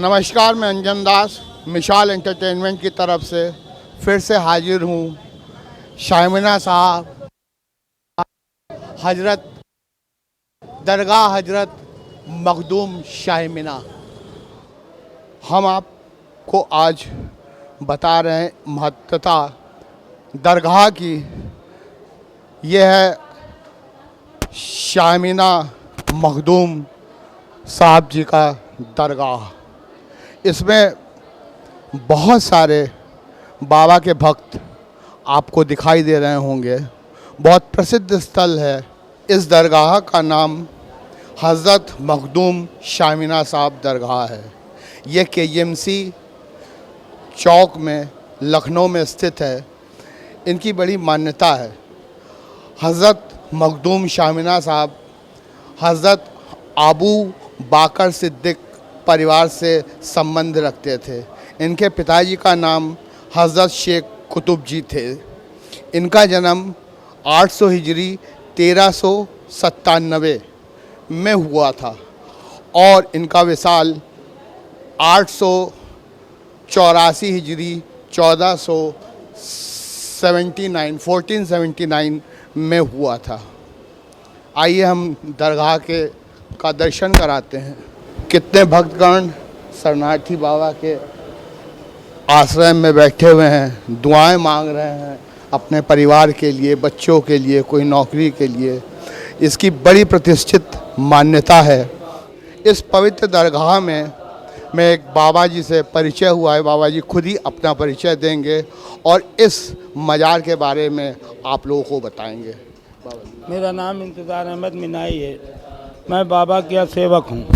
नमस्कार, मैं अंजन दास मिसाल एंटरटेनमेंट की तरफ से फिर से हाजिर हूँ। शामिना साहब हजरत दरगाह हजरत मखदूम शामिना, हम आपको आज बता रहे हैं महत्वता दरगाह की। यह है शामिना मखदूम साहब जी का दरगाह। इसमें बहुत सारे बाबा के भक्त आपको दिखाई दे रहे होंगे। बहुत प्रसिद्ध स्थल है। इस दरगाह का नाम हज़रत मखदूम शामिना साहब दरगाह है। ये KMC चौक में लखनऊ में स्थित है। इनकी बड़ी मान्यता है। हज़रत मखदूम शामिना साहब हज़रत अबू बकर सिद्दीक़ परिवार से संबंध रखते थे। इनके पिताजी का नाम हज़रत शेख कुतुब जी थे। इनका जन्म 800 हिजरी 1397 में हुआ था और इनका विसाल 884 हिजरी 1479 में हुआ था। आइए हम दरगाह का दर्शन कराते हैं। कितने भक्तगण शरणार्थी बाबा के आश्रय में बैठे हुए हैं, दुआएं मांग रहे हैं अपने परिवार के लिए, बच्चों के लिए, कोई नौकरी के लिए। इसकी बड़ी प्रतिष्ठित मान्यता है। इस पवित्र दरगाह में मैं एक बाबा जी से परिचय हुआ है। बाबा जी खुद ही अपना परिचय देंगे और इस मज़ार के बारे में आप लोगों को बताएंगे। मेरा नाम इंतज़ार अहमद मिनाई है। मैं बाबा का सेवक हूँ।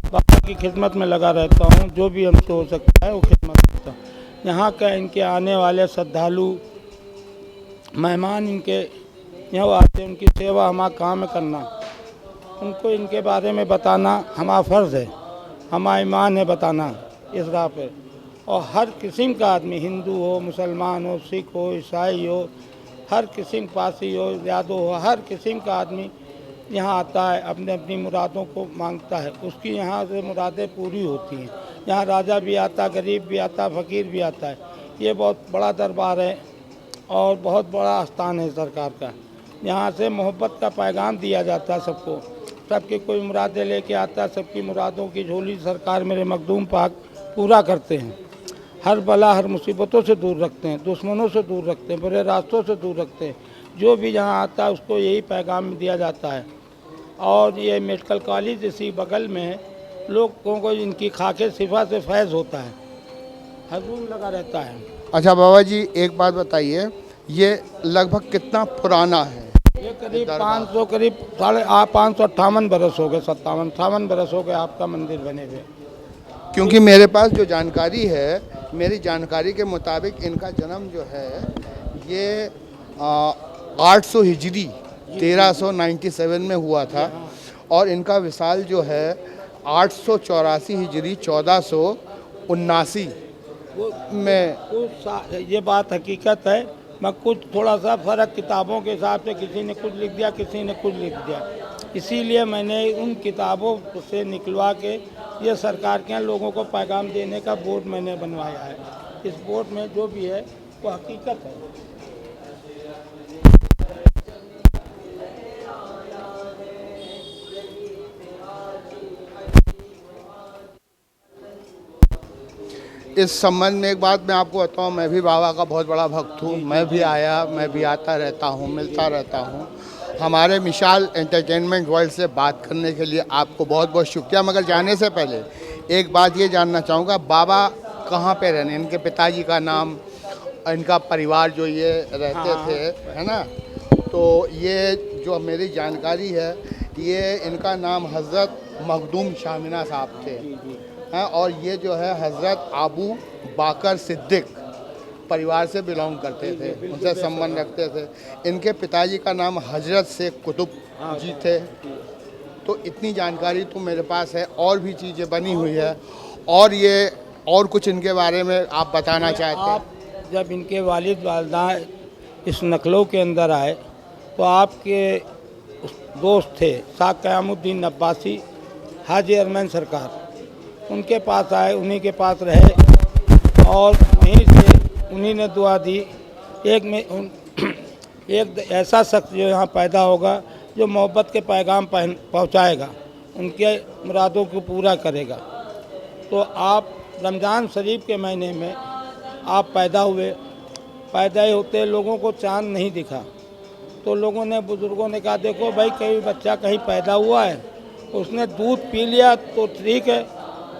बाबा की खिदमत में लगा रहता हूँ। जो भी हमसे हो सकता है वो खिदमत करता हूँ। यहाँ का इनके आने वाले श्रद्धालु मेहमान इनके यहाँ आते हैं, उनकी सेवा हमारा काम है करना। उनको इनके बारे में बताना हमारा फ़र्ज़ है, हमारा ईमान है बताना इस राह पर। और हर किस्म का आदमी, हिंदू हो, मुसलमान हो, सिख हो, ईसाई हो, हर किस्म, पारसी हो, यादव हो, हर किस्म का आदमी यहाँ आता है, अपने अपनी मुरादों को मांगता है। उसकी यहाँ से मुरादें पूरी होती हैं। यहाँ राजा भी आता, गरीब भी आता, फ़कीर भी आता है। ये बहुत बड़ा दरबार है और बहुत बड़ा स्थान है सरकार का। यहाँ से मोहब्बत का पैगाम दिया जाता है सबको। सबकी कोई मुरादें लेके आता है, सबकी मुरादों की झोली सरकार मेरे मखदूम पाक पूरा करते हैं। हर बला, हर मुसीबतों से दूर रखते हैं, दुश्मनों से दूर रखते हैं, बुरे रास्तों से दूर रखते हैं। जो भी यहाँ आता है उसको यही पैगाम दिया जाता है। और ये मेडिकल कॉलेज इसी बगल में है। लोगों को इनकी खाके सिफा से फैज़ होता है, हजूम लगा रहता है। अच्छा बाबा जी, एक बात बताइए, ये लगभग कितना पुराना है? ये करीब 500, करीब 558 बरस हो गए, 57-58 बरस हो गए आपका मंदिर बने हुए। क्योंकि मेरे पास जो जानकारी है, मेरी जानकारी के मुताबिक इनका जन्म जो है ये 800 हिजरी 1397 में हुआ था और इनका विसाल जो है 884 हिजरी 1479 में। ये बात हकीकत है। मैं कुछ थोड़ा सा फ़र्क किताबों के हिसाब से, किसी ने कुछ लिख दिया, किसी ने कुछ लिख दिया, इसीलिए मैंने उन किताबों से निकलवा के ये सरकार के लोगों को पैगाम देने का बोर्ड मैंने बनवाया है। इस बोर्ड में जो भी है वो हकीकत है। इस संबंध में एक बात मैं आपको बताऊं, मैं भी बाबा का बहुत बड़ा भक्त हूं। मैं भी आता रहता हूं, मिलता रहता हूं। हमारे मिसाल एंटरटेनमेंट वर्ल्ड से बात करने के लिए आपको बहुत बहुत शुक्रिया। मगर जाने से पहले एक बात ये जानना चाहूँगा, बाबा कहाँ पे रहने, इनके पिताजी का नाम, इनका परिवार जो ये रहते थे, है ना? तो ये जो मेरी जानकारी है, ये इनका नाम हज़रत मखदूम शामिना साहब थे, हैं, और ये जो है हज़रत अबू बकर सिद्दीक़ परिवार से बिलोंग करते थे, उनसे संबंध रखते थे। इनके पिताजी का नाम हज़रत शेख कुतुब जी थे। तो इतनी जानकारी तो मेरे पास है। और भी चीज़ें बनी हुई है और ये और कुछ इनके बारे में आप बताना चाहते हैं? जब इनके वालिद वालदा इस नकलों के अंदर आए तो आपके दोस्त थे शाह क़यामुद्दीन अब्बासी, हाजी अरमान सरकार, उनके पास आए, उन्हीं के पास रहे और वहीं से उन्हीं ने दुआ दी। एक ऐसा शख्स जो यहाँ पैदा होगा जो मोहब्बत के पैगाम पहुँचाएगा, उनके मुरादों को पूरा करेगा। तो आप रमज़ान शरीफ के महीने में आप पैदा हुए, पैदा ही होते लोगों को चाँद नहीं दिखा, तो लोगों ने, बुज़ुर्गों ने कहा देखो भाई, कहीं बच्चा कहीं पैदा हुआ है, उसने दूध पी लिया तो ठीक है,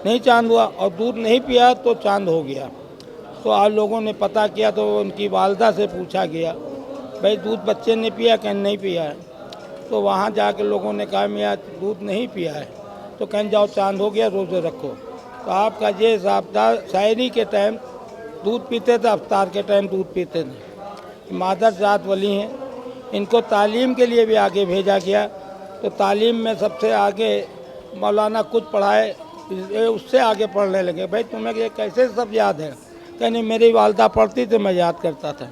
नहीं चाँद हुआ, और दूध नहीं पिया तो चाँद हो गया। तो आज लोगों ने पता किया तो उनकी वालदा से पूछा गया, भाई दूध बच्चे ने पिया कि नहीं पिया है? तो वहाँ जाके लोगों ने कहा मैं आज दूध नहीं पिया है। तो कहीं जाओ चाँद हो गया, रोज़े रखो। तो आपका ये हिसाब था, शायरी के टाइम दूध पीते थे, अफ्तार के टाइम दूध पीते थे। मादर जात वली हैं, इनको तालीम के लिए भी आगे भेजा गया। तो तालीम में सबसे आगे मौलाना खुद पढ़ाए, उससे आगे पढ़ने लगे। भाई तुम्हें ये कैसे सब याद है? कहने मेरी वालदा पढ़ती तो मैं याद करता था।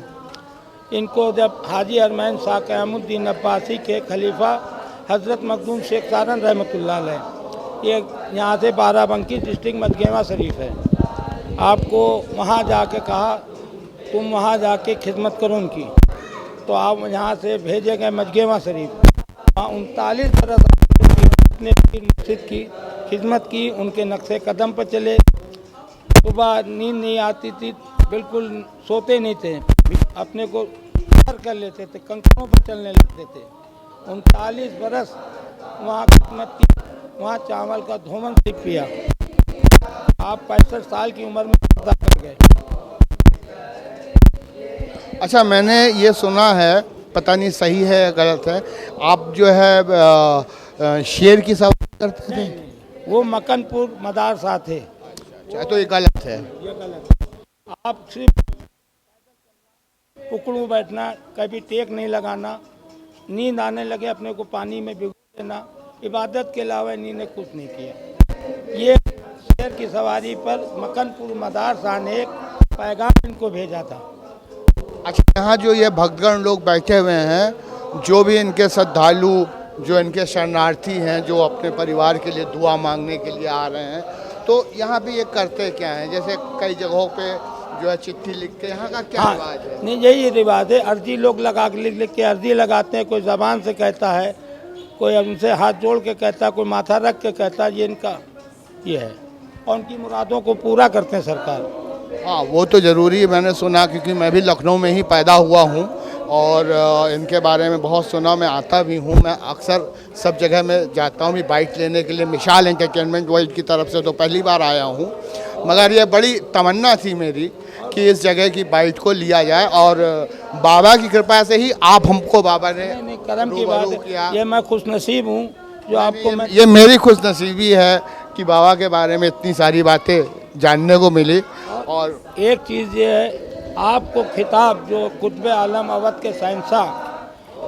इनको जब हाजी अरमैन शाह क़यामुद्दीन अब्बासी के खलीफा हज़रत मखदूम शेख सारन रहमतुल्लाह अलैह, ये यहाँ से बाराबंकी डिस्ट्रिक्ट मजगेवा शरीफ है, आपको वहाँ जाके कहा तुम वहाँ जाके खिदमत करो उनकी। तो आप यहाँ से भेजे गए मजगेवा शरीफ। वहाँ 39 बरस अपने मस्जिद की खिदमत की, उनके नक्शे कदम पर चले। सुबह नींद नहीं आती थी, बिल्कुल सोते नहीं थे, अपने को पार कर लेते थे, कंकड़ों पर चलने लगते थे। 39 बरस वहाँ खिदमत की, वहाँ चावल का धोमन सीख पिया। आप 65 साल की उम्र में पैदा कर गए। अच्छा, मैंने ये सुना है, पता नहीं सही है या गलत है, आप जो है शेर की सवारी करते थे? वो मक्कनपुर मदारसा थे। तो ये गलत है? ये गलत। आप सिर्फ उकड़ू बैठना, कभी टेक नहीं लगाना, नींद आने लगे अपने को पानी में भिगो देना, इबादत के अलावा नींद ने कुछ नहीं किया। ये शेर की सवारी पर मक्कनपुर मदारसा ने एक पैगाम इनको भेजा था। अच्छा, यहाँ जो ये भक्तगण लोग बैठे हुए हैं, जो भी इनके श्रद्धालु, जो इनके शरणार्थी हैं, जो अपने परिवार के लिए दुआ मांगने के लिए आ रहे हैं, तो यहाँ पे ये करते क्या हैं? जैसे कई जगहों पे जो है चिट्ठी लिख के, यहाँ का क्या रिवाज है? नहीं, यही रिवाज है। अर्जी लोग लगा के लिख के अर्जी लगाते हैं। कोई ज़बान से कहता है, कोई उनसे हाथ जोड़ के कहता है, कोई माथा रख के कहता है। ये इनका ये है, और उनकी मुरादों को पूरा करते हैं सरकार। हाँ, वो तो ज़रूरी है। मैंने सुना, क्योंकि मैं भी लखनऊ में ही पैदा हुआ हूँ और इनके बारे में बहुत सुना, मैं आता भी हूँ। मैं अक्सर सब जगह में जाता हूँ भी बाइट लेने के लिए, मिसाल एंटरटेनमेंट वर्ल्ड की तरफ से तो पहली बार आया हूँ। मगर ये बड़ी तमन्ना थी मेरी कि इस जगह की बाइट को लिया जाए, और बाबा की कृपा से ही आप हमको बाबा ने नहीं, करम की बात है। ये मैं खुशनसीब हूँ जो आपको ये मेरी खुशनसीबी है कि बाबा के बारे में इतनी सारी बातें जानने को मिली। और एक चीज़ ये है, आपको खिताब जो कुतुब आलम अवध के शहंशाह,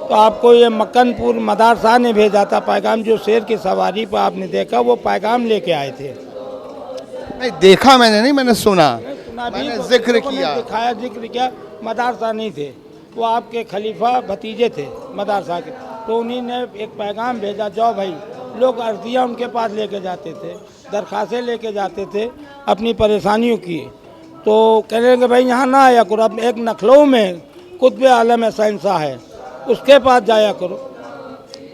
तो आपको ये मक्कनपुर मदारसा ने भेजा था पैगाम। जो शेर की सवारी पर आपने देखा, वो पैगाम लेके आए थे। नहीं देखा मैंने, नहीं मैंने सुना, मैंने जिक्र किया, दिखाया, जिक्र किया। मदारसा नहीं थे वो, आपके खलीफा भतीजे थे मदारसा के। तो उन्हीं ने एक पैगाम भेजा, जाओ भाई। लोग अर्जियाँ उनके पास लेके जाते थे, दरख्वास्तें लेके जाते थे अपनी परेशानियों की। तो कह रहे कि भाई यहाँ ना आया करो, अब एक लखनऊ में कुतुब आलम शहंशाह है, उसके पास जाया करो।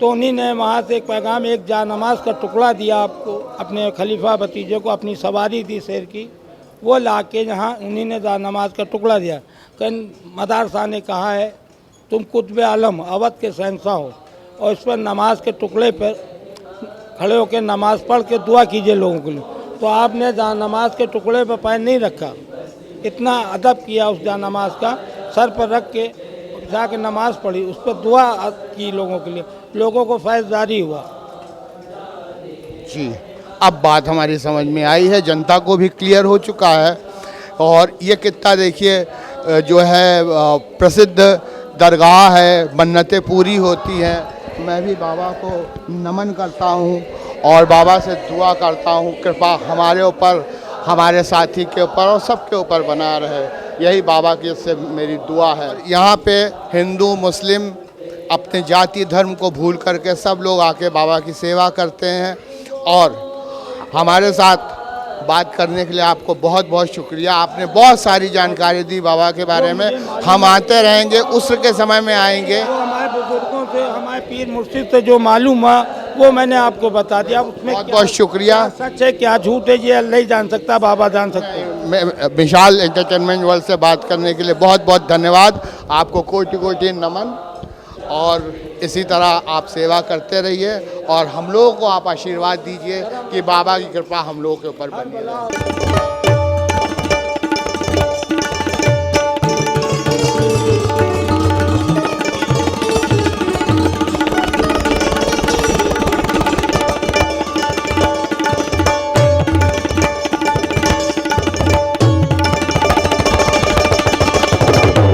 तो उन्हीं ने वहाँ से एक पैगाम, एक जा नमाज का टुकड़ा दिया आपको, अपने खलीफा भतीजे को, अपनी सवारी दी शेर की, वो ला के यहाँ उन्हीं ने जा नमाज का टुकड़ा दिया। कहीं मदारसा ने कहा है तुम कुतुब आलम अवध के शहंशाह हो, और इस पर नमाज के टुकड़े पर खड़े होकर नमाज पढ़ के दुआ कीजिए लोगों के लिए। तो आपने जा नमाज के टुकड़े पर पैर नहीं रखा, इतना अदब किया उस जा नमाज का, सर पर रख के जाके नमाज पढ़ी, उस पर दुआ की लोगों के लिए, लोगों को फैज़ जारी हुआ। जी, अब बात हमारी समझ में आई है, जनता को भी क्लियर हो चुका है। और ये कितना देखिए, जो है प्रसिद्ध दरगाह है, मन्नतें पूरी होती हैं। मैं भी बाबा को नमन करता हूँ और बाबा से दुआ करता हूँ, कृपा हमारे ऊपर, हमारे साथी के ऊपर और सबके ऊपर बना रहे, यही बाबा की से मेरी दुआ है। यहाँ पे हिंदू मुस्लिम अपने जाति धर्म को भूल करके सब लोग आके बाबा की सेवा करते हैं, और हमारे साथ बात करने के लिए आपको बहुत बहुत शुक्रिया। आपने बहुत सारी जानकारी दी बाबा के बारे में। हम आते रहेंगे, उस्र के समय में आएंगे। जो हमारे बुजुर्गों से, हमारे पीर मुर्शिद से जो मालूम हुआ वो मैंने आपको बता दिया। उसमें बहुत बहुत शुक्रिया। क्या सच है क्या झूठ है ये अल्लाह ही जान सकता, बाबा जान सकते हैं। मैं विशाल एंटरटेनमेंट वर्ल्ड से बात करने के लिए बहुत बहुत धन्यवाद। आपको कोटि कोटि नमन, और इसी तरह आप सेवा करते रहिए और हम लोगों को आप आशीर्वाद दीजिए कि बाबा की कृपा हम लोगों के ऊपर बनी रहे।